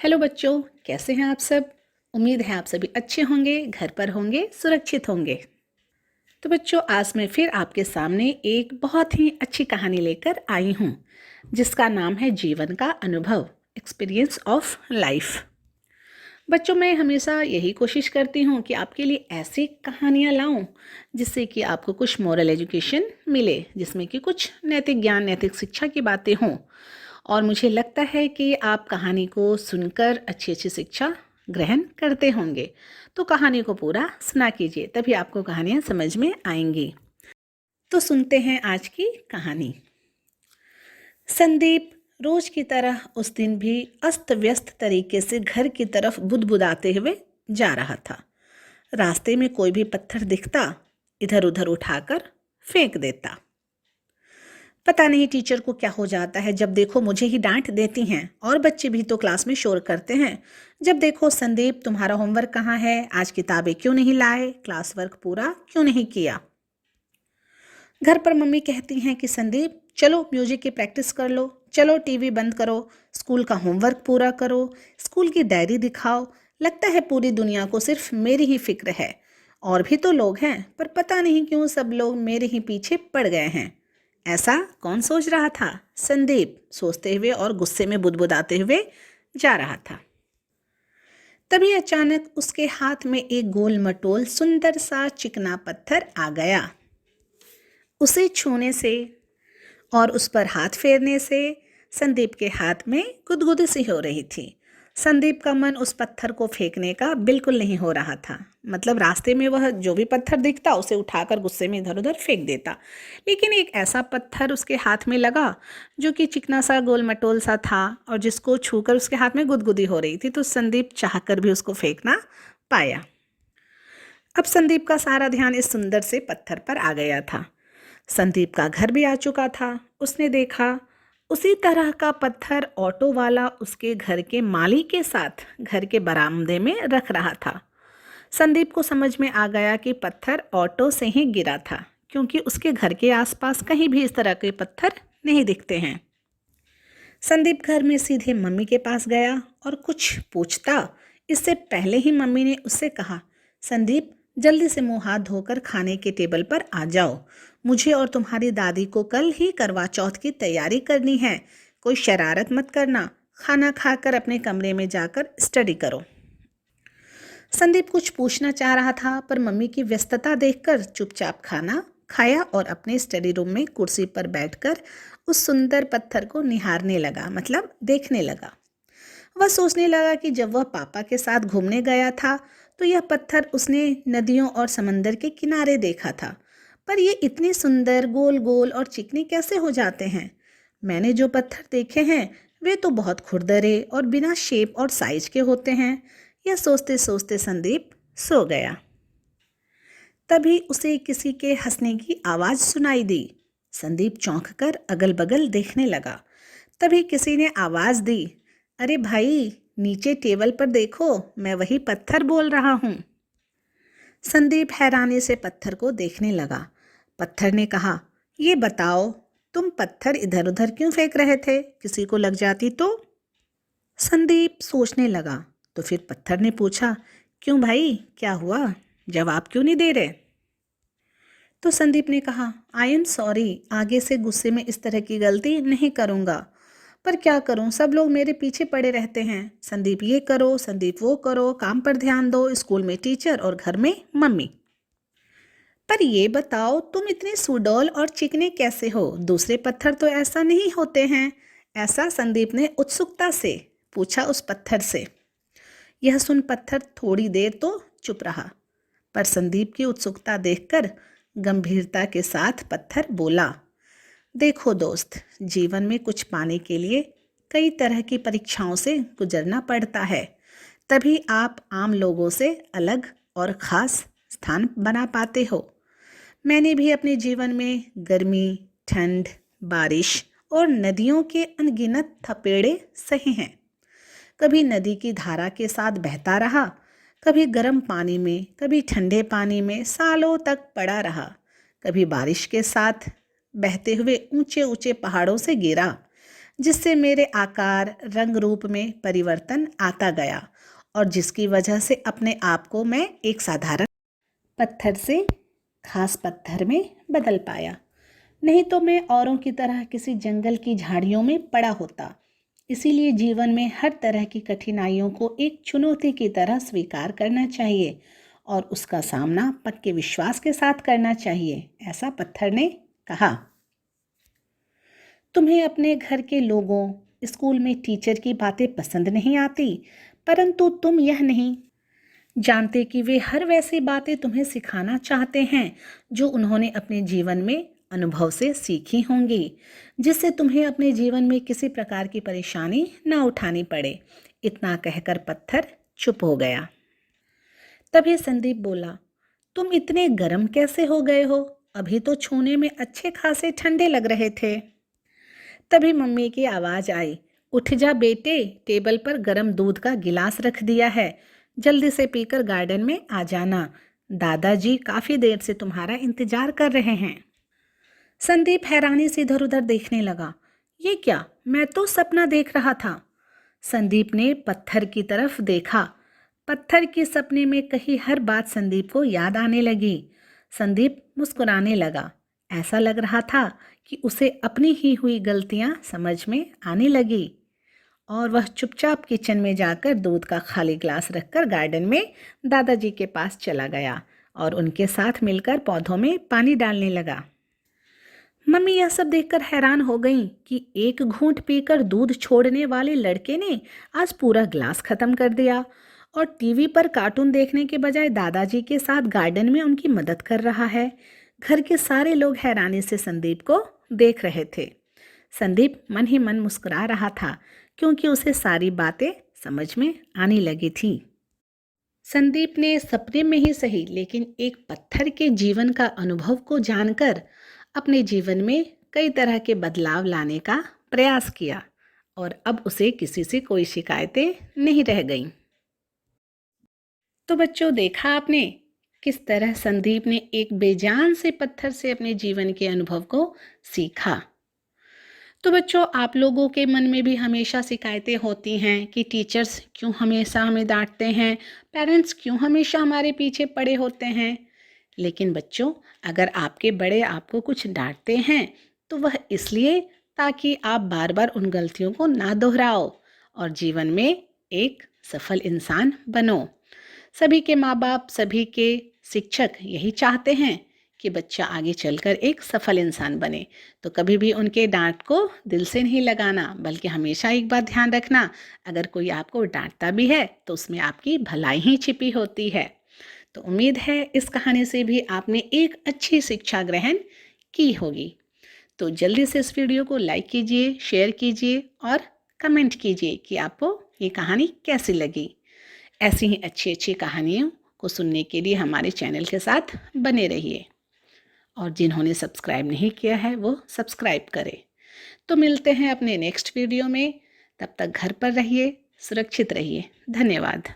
Hello बच्चों, कैसे हैं आप सब। उम्मीद है आप सभी अच्छे होंगे, घर पर होंगे, सुरक्षित होंगे। तो बच्चों, आज मैं फिर आपके सामने एक बहुत ही अच्छी कहानी लेकर आई हूँ जिसका नाम है जीवन का अनुभव, एक्सपीरियंस ऑफ लाइफ। बच्चों, मैं हमेशा यही कोशिश करती हूँ कि आपके लिए ऐसी कहानियाँ लाऊं जिससे कि आपको कुछ मॉरल एजुकेशन मिले, जिसमें कि कुछ नैतिक ज्ञान, नैतिक शिक्षा की बातें हों। और मुझे लगता है कि आप कहानी को सुनकर अच्छी अच्छी शिक्षा ग्रहण करते होंगे। तो कहानी को पूरा सुना कीजिए, तभी आपको कहानियाँ समझ में आएंगी। तो सुनते हैं आज की कहानी। संदीप रोज की तरह उस दिन भी अस्त व्यस्त तरीके से घर की तरफ बुदबुदाते हुए जा रहा था। रास्ते में कोई भी पत्थर दिखता, इधर उधर उठाकर फेंक देता। पता नहीं टीचर को क्या हो जाता है, जब देखो मुझे ही डांट देती हैं और बच्चे भी तो क्लास में शोर करते हैं। जब देखो संदीप, तुम्हारा होमवर्क कहाँ है, आज किताबें क्यों नहीं लाए, क्लास वर्क पूरा क्यों नहीं किया। घर पर मम्मी कहती हैं कि संदीप चलो म्यूजिक की प्रैक्टिस कर लो, चलो टीवी बंद करो, स्कूल का होमवर्क पूरा करो, स्कूल की डायरी दिखाओ। लगता है पूरी दुनिया को सिर्फ मेरी ही फिक्र है। और भी तो लोग हैं, पर पता नहीं क्यों सब लोग मेरे ही पीछे पड़ गए हैं। ऐसा कौन सोच रहा था, संदीप सोचते हुए और गुस्से में बुदबुदाते हुए जा रहा था। तभी अचानक उसके हाथ में एक गोल मटोल सुंदर सा चिकना पत्थर आ गया। उसे छूने से और उस पर हाथ फेरने से संदीप के हाथ में गुदगुदी सी हो रही थी। संदीप का मन उस पत्थर को फेंकने का बिल्कुल नहीं हो रहा था। मतलब रास्ते में वह जो भी पत्थर दिखता उसे उठाकर गुस्से में इधर उधर फेंक देता, लेकिन एक ऐसा पत्थर उसके हाथ में लगा जो कि चिकना सा गोल मटोल सा था और जिसको छूकर उसके हाथ में गुदगुदी हो रही थी। तो संदीप चाहकर भी उसको फेंक ना पाया। अब संदीप का सारा ध्यान इस सुंदर से पत्थर पर आ गया था। संदीप का घर भी आ चुका था। उसने देखा उसी तरह का पत्थर ऑटो वाला उसके घर के माली के साथ घर के बरामदे में रख रहा था। संदीप को समझ में आ गया कि पत्थर ऑटो से ही गिरा था, क्योंकि उसके घर के आसपास कहीं भी इस तरह के पत्थर नहीं दिखते हैं। संदीप घर में सीधे मम्मी के पास गया और कुछ पूछता इससे पहले ही मम्मी ने उससे कहा, संदीप जल्दी से मुंह हाथ धोकर खाने के टेबल पर आ जाओ। मुझे और तुम्हारी दादी को कल ही करवा चौथ की तैयारी करनी है। कोई शरारत मत करना। खाना खाकर अपने कमरे में जाकर स्टडी करो। संदीप कुछ पूछना चाह रहा था, पर मम्मी की व्यस्तता देखकर चुपचाप खाना खाया और अपने स्टडी रूम में कुर्सी पर बैठकर उस सुंदर पत्थर को निहारने लगा, मतलब देखने लगा। वह सोचने लगा कि जब वह पापा के साथ घूमने गया था तो यह पत्थर उसने नदियों और समंदर के किनारे देखा था, पर ये इतने सुंदर गोल गोल और चिकने कैसे हो जाते हैं। मैंने जो पत्थर देखे हैं वे तो बहुत खुरदरे और बिना शेप और साइज के होते हैं। यह सोचते सोचते संदीप सो गया। तभी उसे किसी के हंसने की आवाज़ सुनाई दी। संदीप चौंककर अगल बगल देखने लगा। तभी किसी ने आवाज़ दी, अरे भाई नीचे टेबल पर देखो, मैं वही पत्थर बोल रहा हूँ। संदीप हैरानी से पत्थर को देखने लगा। पत्थर ने कहा, ये बताओ तुम पत्थर इधर उधर क्यों फेंक रहे थे, किसी को लग जाती तो। संदीप सोचने लगा। तो फिर पत्थर ने पूछा, क्यों भाई क्या हुआ, जवाब क्यों नहीं दे रहे। तो संदीप ने कहा, आई एम सॉरी, आगे से गुस्से में इस तरह की गलती नहीं करूँगा। पर क्या करूं, सब लोग मेरे पीछे पड़े रहते हैं। संदीप ये करो, संदीप वो करो, काम पर ध्यान दो, स्कूल में टीचर और घर में मम्मी। पर ये बताओ तुम इतने सुडौल और चिकने कैसे हो, दूसरे पत्थर तो ऐसा नहीं होते हैं। ऐसा संदीप ने उत्सुकता से पूछा उस पत्थर से। यह सुन पत्थर थोड़ी देर तो चुप रहा, पर संदीप की उत्सुकता देखकर गंभीरता के साथ पत्थर बोला, देखो दोस्त, जीवन में कुछ पाने के लिए कई तरह की परीक्षाओं से गुजरना पड़ता है, तभी आप आम लोगों से अलग और ख़ास स्थान बना पाते हो। मैंने भी अपने जीवन में गर्मी, ठंड, बारिश और नदियों के अनगिनत थपेड़े सहे हैं। कभी नदी की धारा के साथ बहता रहा, कभी गर्म पानी में, कभी ठंडे पानी में सालों तक पड़ा रहा, कभी बारिश के साथ बहते हुए ऊंचे ऊंचे पहाड़ों से गिरा। जिससे मेरे आकार रंग रूप में परिवर्तन आता गया और जिसकी वजह से अपने आप को मैं एक साधारण पत्थर से खास पत्थर में बदल पाया। नहीं तो मैं औरों की तरह किसी जंगल की झाड़ियों में पड़ा होता। इसीलिए जीवन में हर तरह की कठिनाइयों को एक चुनौती की तरह स्वीकार करना चाहिए और उसका सामना पक्के विश्वास के साथ करना चाहिए, ऐसा पत्थर ने कहा। तुम्हें अपने घर के लोगों, स्कूल में टीचर की बातें पसंद नहीं आती, परंतु तुम यह नहीं जानते कि वे हर वैसी बातें तुम्हें सिखाना चाहते हैं जो उन्होंने अपने जीवन में अनुभव से सीखी होंगी, जिससे तुम्हें अपने जीवन में किसी प्रकार की परेशानी ना उठानी पड़े। इतना कहकर पत्थर चुप हो गया। तभी संदीप बोला, तुम इतने गर्म कैसे हो गए हो? अभी तो छूने में अच्छे खासे ठंडे लग रहे थे। तभी मम्मी की आवाज़ आई, उठ जा बेटे, टेबल पर गर्म दूध का गिलास रख दिया है, जल्दी से पीकर गार्डन में आ जाना। दादाजी काफ़ी देर से तुम्हारा इंतजार कर रहे हैं। संदीप हैरानी से इधर उधर देखने लगा। ये क्या, मैं तो सपना देख रहा था। संदीप ने पत्थर की तरफ देखा। पत्थर के सपने में कही हर बात संदीप को याद आने लगी। संदीप मुस्कुराने लगा। ऐसा लग रहा था कि उसे अपनी ही हुई गलतियां समझ में आने लगी और वह चुपचाप किचन में जाकर दूध का खाली ग्लास रखकर गार्डन में दादाजी के पास चला गया और उनके साथ मिलकर पौधों में पानी डालने लगा। मम्मी यह सब देखकर हैरान हो गईं कि एक घूंट पीकर दूध छोड़ने वाले लड़के ने आज पूरा ग्लास खत्म कर दिया और टीवी पर कार्टून देखने के बजाय दादाजी के साथ गार्डन में उनकी मदद कर रहा है। घर के सारे लोग हैरानी से संदीप को देख रहे थे। संदीप मन ही मन मुस्कुरा रहा था क्योंकि उसे सारी बातें समझ में आने लगी थी। संदीप ने सपने में ही सही लेकिन एक पत्थर के जीवन का अनुभव को जानकर अपने जीवन में कई तरह के बदलाव लाने का प्रयास किया और अब उसे किसी से कोई शिकायतें नहीं रह गईं। तो बच्चों, देखा आपने किस तरह संदीप ने एक बेजान से पत्थर से अपने जीवन के अनुभव को सीखा। तो बच्चों, आप लोगों के मन में भी हमेशा शिकायतें होती हैं कि टीचर्स क्यों हमेशा हमें डांटते हैं, पेरेंट्स क्यों हमेशा हमारे पीछे पड़े होते हैं। लेकिन बच्चों, अगर आपके बड़े आपको कुछ डांटते हैं तो वह इसलिए ताकि आप बार बार उन गलतियों को ना दोहराओ और जीवन में एक सफल इंसान बनो। सभी के माँ बाप, सभी के शिक्षक यही चाहते हैं कि बच्चा आगे चलकर एक सफल इंसान बने। तो कभी भी उनके डांट को दिल से नहीं लगाना, बल्कि हमेशा एक बात ध्यान रखना, अगर कोई आपको डांटता भी है तो उसमें आपकी भलाई ही छिपी होती है। तो उम्मीद है इस कहानी से भी आपने एक अच्छी शिक्षा ग्रहण की होगी। तो जल्दी से इस वीडियो को लाइक कीजिए, शेयर कीजिए और कमेंट कीजिए कि आपको ये कहानी कैसी लगी। ऐसी ही अच्छी अच्छी कहानियों को सुनने के लिए हमारे चैनल के साथ बने रहिए और जिन्होंने सब्सक्राइब नहीं किया है वो सब्सक्राइब करें। तो मिलते हैं अपने नेक्स्ट वीडियो में। तब तक घर पर रहिए, सुरक्षित रहिए। धन्यवाद।